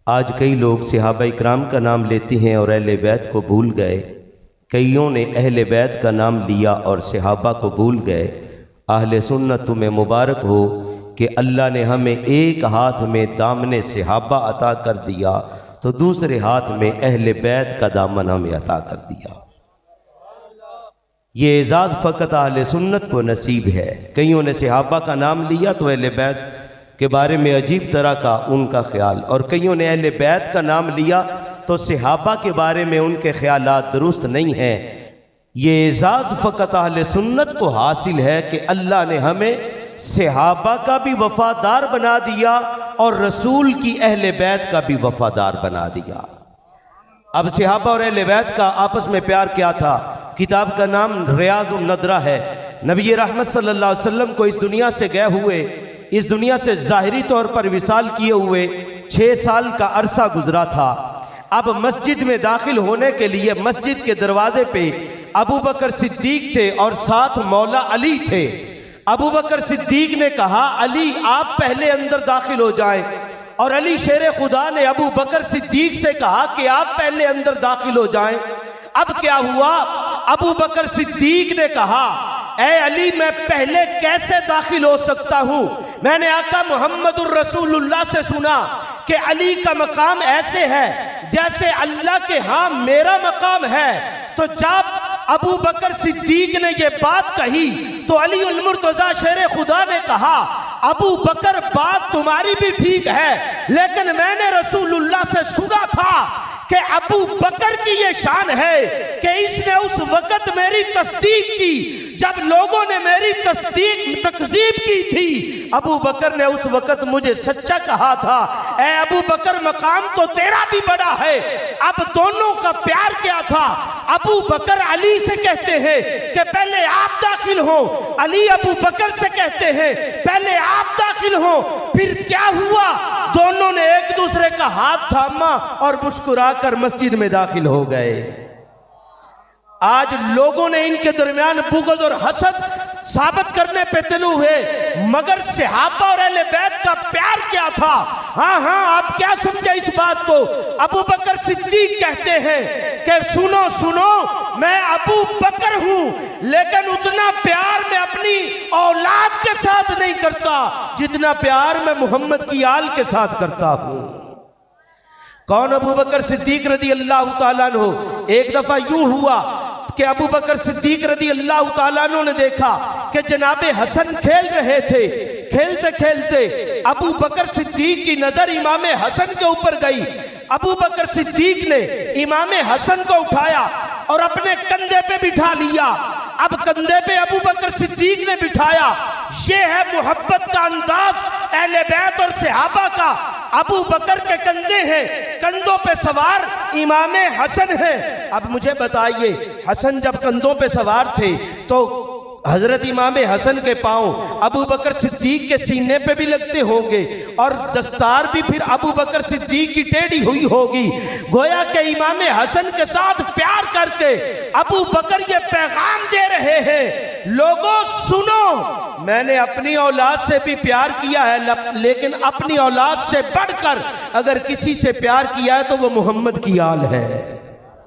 आज कई लोग सहाबा इकराम का नाम लेते हैं और अहले बैत को भूल गए। कईयों ने अहले बैत का नाम लिया और सहाबा को भूल गए। अहले सुन्नत तुम्हें मुबारक हो कि अल्लाह ने हमें एक हाथ में दामने सहाबा अता कर दिया तो दूसरे हाथ में अहले बैत का दामन हमें अता कर दिया। ये एजाज़ फ़कत अहले सुन्नत को नसीब है। कईयों ने सहाबा का नाम लिया तो अहले बैत के बारे में अजीब तरह का उनका ख्याल, और कईयों ने अहले बैत का नाम लिया तो सहाबा के बारे में उनके ख्यालात दुरुस्त नहीं हैं। ये एजाज़ फ़कत अहले सुन्नत को हासिल है कि अल्लाह ने हमें सहाबा का भी वफ़ादार बना दिया और रसूल की अहले बैत का भी वफ़ादार बना दिया। अब सहाबा और अहले बैत का आपस में प्यार क्या था? किताब का नाम रियाज़ुन नदरा है। नबी रहमत सल्लल्लाहु अलैहि वसल्लम को इस दुनिया से गए हुए, इस दुनिया से ज़ाहिरी तौर पर विसाल किए हुए 6 साल का अरसा गुजरा था। अब मस्जिद में दाखिल होने के लिए मस्जिद के दरवाजे पे अबू बकर सिद्दीक थे और साथ मौला अली थे। अबू बकर सिद्दीक ने कहा, अली आप पहले अंदर दाखिल हो जाएं, और अली शेर खुदा ने अबू बकर सिद्दीक से कहा कि आप पहले अंदर दाखिल हो जाएं। अब क्या हुआ? अबू बकर सिद्दीक ने कहा, ऐ अली मैं पहले कैसे दाखिल हो सकता हूं? मैंने आका मोहम्मदुर रसूलुल्लाह से सुना कि अली का मकाम ऐसे है जैसे अल्लाह के यहाँ मेरा मकाम है। तो जब अबू बकर सिद्दीक ने ये बात कही तो अली उल मुर्तज़ा शेर खुदा ने कहा, अबू बकर बात तुम्हारी भी ठीक है, लेकिन मैंने रसूलुल्लाह से सुना था कि अबू बकर की ये शान है कि इसने उस वक्त मेरी तस्दीक की जब लोगों ने मेरी तकज़ीब की थी। अबू बकर ने उस वक्त मुझे सच्चा कहा था। ऐ अबू बकर मकाम तो तेरा भी बड़ा है। अब दोनों का प्यार क्या था? अबू बकर अली से कहते हैं कि पहले आप दाखिल हो, अली अबू बकर से कहते हैं पहले आप दाखिल हो। फिर क्या हुआ? दोनों ने एक दूसरे का हाथ थामा और मुस्कुराकर मस्जिद में दाखिल हो गए। आज लोगों ने इनके दरमियान बुग़्ज़ और हसद साबित करने पे तुले हुए, मगर सहाबा और अहले बैत का प्यार क्या था? हाँ हाँ, आप क्या समझे इस बात को? अबू बकर सिद्दीक कहते हैं कि सुनो सुनो, मैं अबू बकर हूं, लेकिन उतना प्यार मैं अपनी औलाद के साथ नहीं करता जितना प्यार मैं मोहम्मद की आल के साथ करता हूं। कौन? अबू बकर सिद्दीक रदी अल्लाह तआला अन्हु। एक दफा यूं हुआ कि अबू बकर सिद्दीक रदी अल्लाह तआला अन्हु ने देखा कि जनाबे हसन खेल रहे थे। खेलते खेलते अबू बकर सिद्दीक की नजर इमाम हसन के ऊपर गई। अबू बकर सिद्दीक ने इमाम हसन को उठाया और अपने कंधे पे बिठा लिया। अब कंधे पे अबू बकर सिद्दीक ने बिठाया। ये है मोहब्बत का अंदाज अहले बैत और सहाबा का। अबू बकर के कंधे हैं, कंधों पे सवार इमाम हसन है। अब मुझे बताइए, हसन जब कंधों पे सवार थे तो हजरत इमाम हसन के पांव अबू बकर सिद्दीक के सीने पे भी लगते होंगे और दस्तार भी फिर अबू बकर सिद्दीक की टेढ़ी हुई होगी। गोया के इमाम हसन के साथ प्यार करके अबू बकर ये पैगाम दे रहे हैं, लोगों सुनो, मैंने अपनी औलाद से भी प्यार किया है, लेकिन अपनी औलाद से बढ़कर अगर किसी से प्यार किया है तो वो मोहम्मद की आल है।